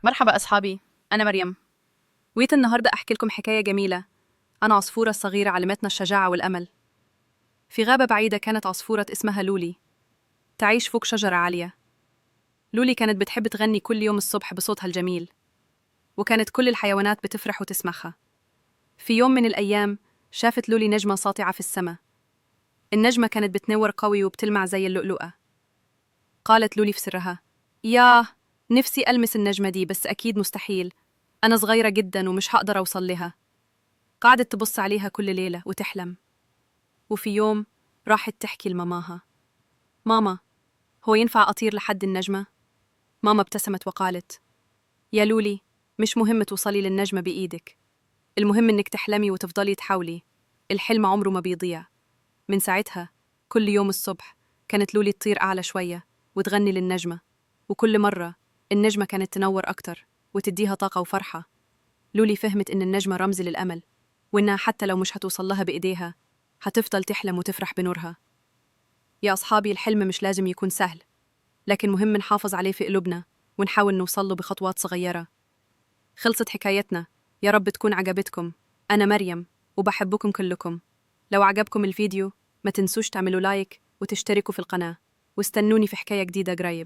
مرحبا أصحابي، أنا مريم. ويت النهاردة أحكي لكم حكاية جميلة. أنا عصفورة صغيرة علمتنا الشجاعة والأمل. في غابة بعيدة كانت عصفورة اسمها لولي تعيش فوق شجرة عالية. لولي كانت بتحب تغني كل يوم الصبح بصوتها الجميل، وكانت كل الحيوانات بتفرح وتسمعها. في يوم من الأيام شافت لولي نجمة ساطعة في السماء. النجمة كانت بتنور قوي وبتلمع زي اللؤلؤة. قالت لولي في سرها: ياه، نفسي ألمس النجمة دي بس أكيد مستحيل. أنا صغيرة جدا ومش هقدر أوصل لها. قعدت تبص عليها كل ليلة وتحلم. وفي يوم راحت تحكي لماماها: ماما، هو ينفع أطير لحد النجمة؟ ماما ابتسمت وقالت: يا لولي، مش مهم توصلي للنجمة بإيدك، المهم إنك تحلمي وتفضلي تحاولي. الحلم عمره ما بيضيع. من ساعتها كل يوم الصبح كانت لولي تطير أعلى شوية وتغني للنجمة، وكل مرة النجمة كانت تنور أكتر وتديها طاقة وفرحة. لولي فهمت إن النجمة رمز للأمل، وإنها حتى لو مش هتوصل لها بإيديها هتفضل تحلم وتفرح بنورها. يا أصحابي، الحلم مش لازم يكون سهل، لكن مهم نحافظ عليه في قلوبنا ونحاول نوصل له بخطوات صغيرة. خلصت حكايتنا، يا رب تكون عجبتكم. أنا مريم وبحبكم كلكم. لو عجبكم الفيديو ما تنسوش تعملوا لايك وتشتركوا في القناة، واستنوني في حكاية جديدة قريب.